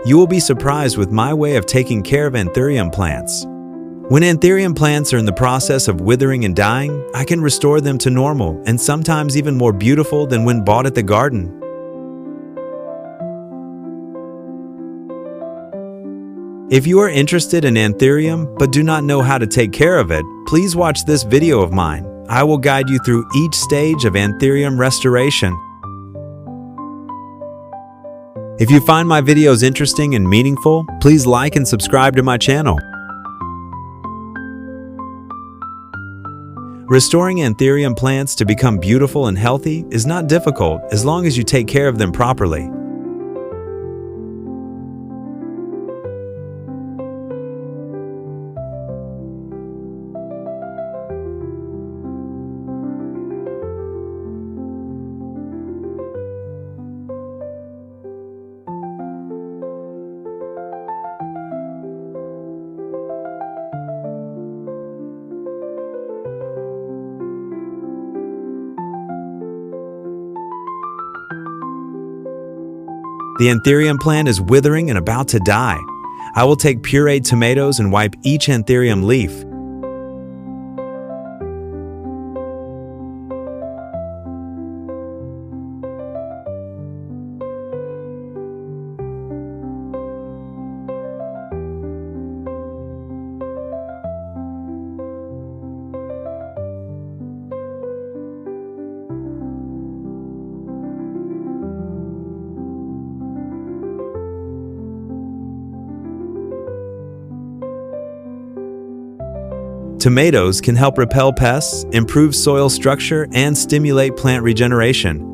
You will be surprised with my way of taking care of Anthurium plants. When Anthurium plants are in the process of withering and dying, I can restore them to normal and sometimes even more beautiful than when bought at the garden. If you are interested in Anthurium but do not know how to take care of it, please watch this video of mine. I will guide you through each stage of Anthurium restoration. If you find my videos interesting and meaningful, please like and subscribe to my channel. Restoring Anthurium plants to become beautiful and healthy is not difficult as long as you take care of them properly. The Anthurium plant is withering and about to die. I will take pureed tomatoes and wipe each Anthurium leaf. Tomatoes can help repel pests, improve soil structure, and stimulate plant regeneration.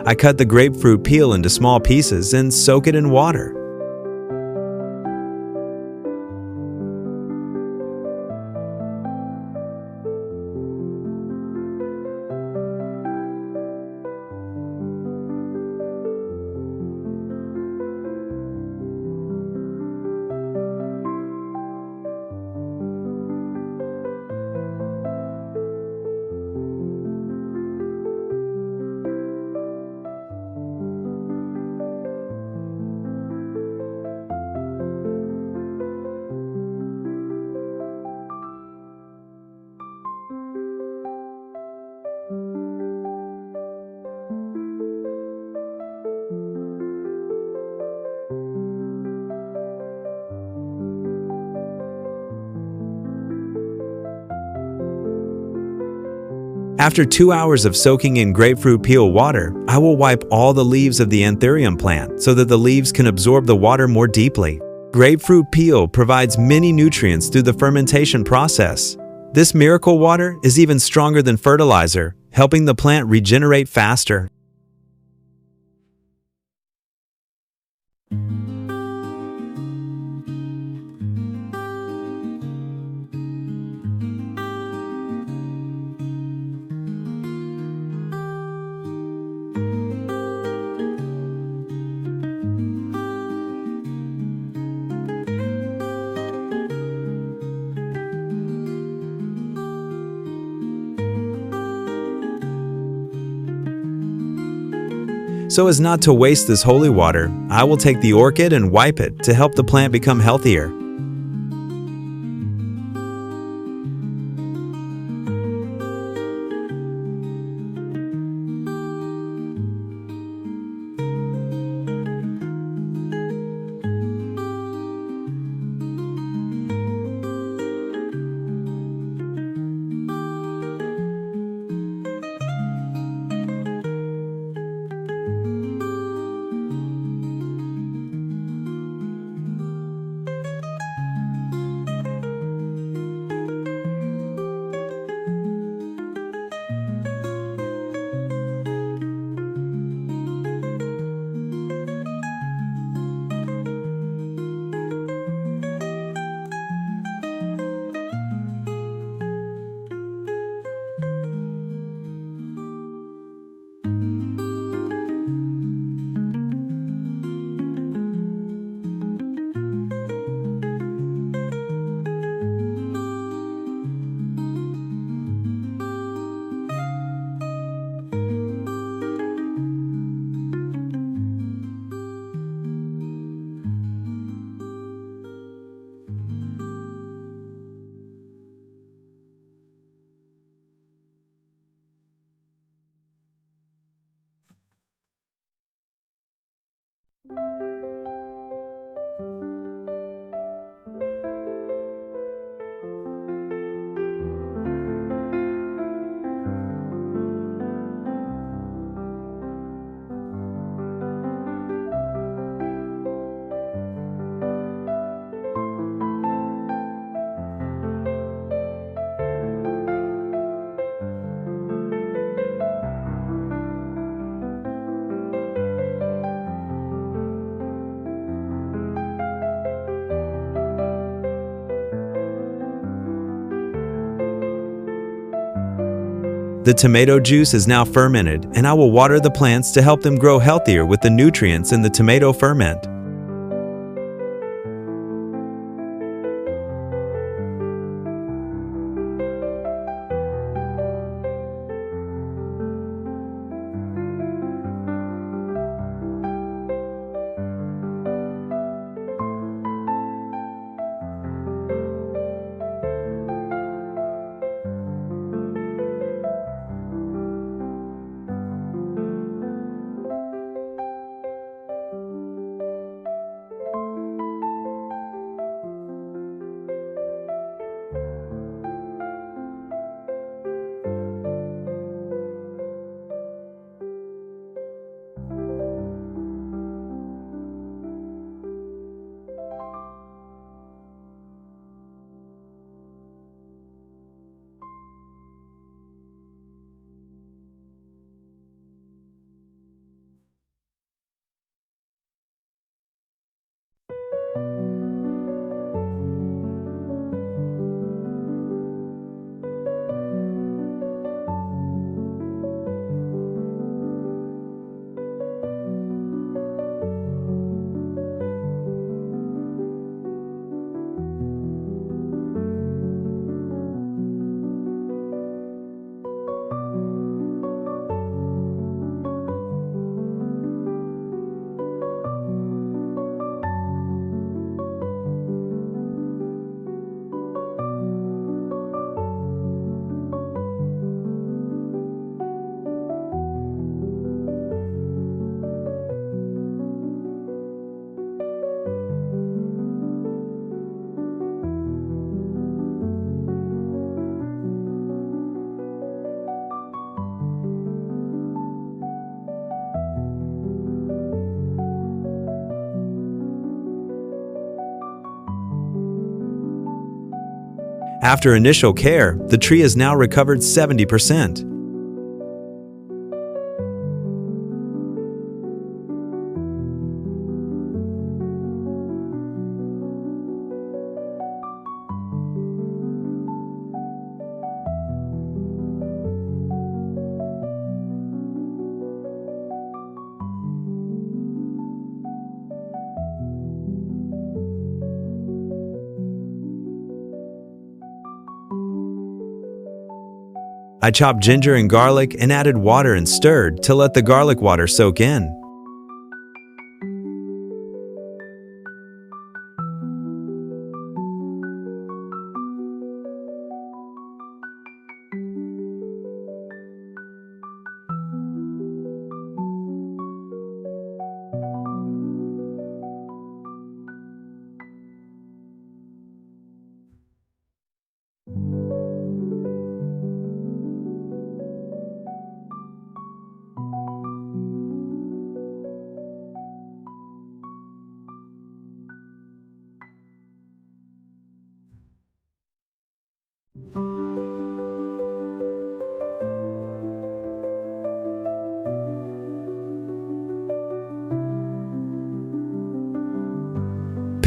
I cut the grapefruit peel into small pieces and soak it in water. After 2 hours of soaking in grapefruit peel water, I will wipe all the leaves of the Anthurium plant so that the leaves can absorb the water more deeply. Grapefruit peel provides many nutrients through the fermentation process. This miracle water is even stronger than fertilizer, helping the plant regenerate faster. So as not to waste this holy water, I will take the orchid and wipe it to help the plant become healthier. The tomato juice is now fermented, and I will water the plants to help them grow healthier with the nutrients in the tomato ferment. After initial care, the tree has now recovered 70%. I chopped ginger and garlic and added water and stirred to let the garlic water soak in.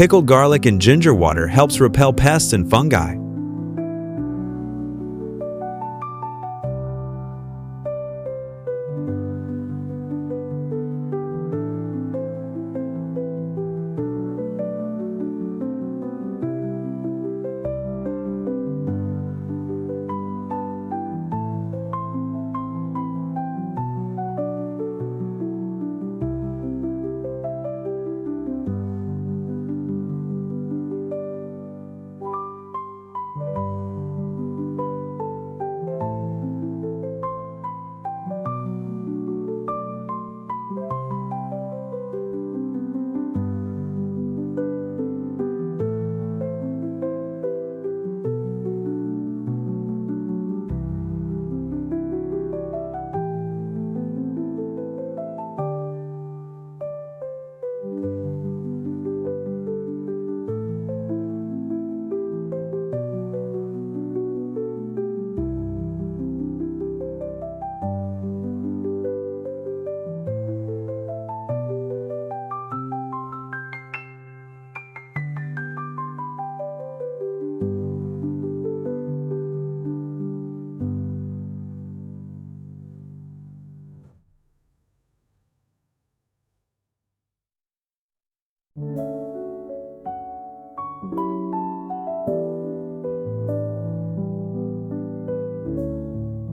Pickled garlic and ginger water helps repel pests and fungi.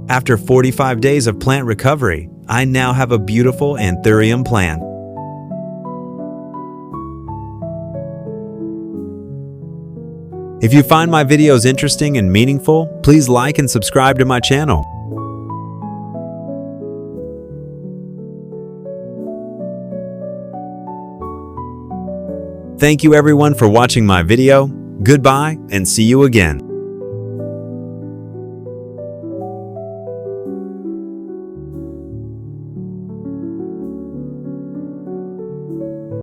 After 45 days of plant recovery, I now have a beautiful Anthurium plant. If you find my videos interesting and meaningful, please like and subscribe to my channel. Thank you everyone for watching my video. Goodbye and see you again.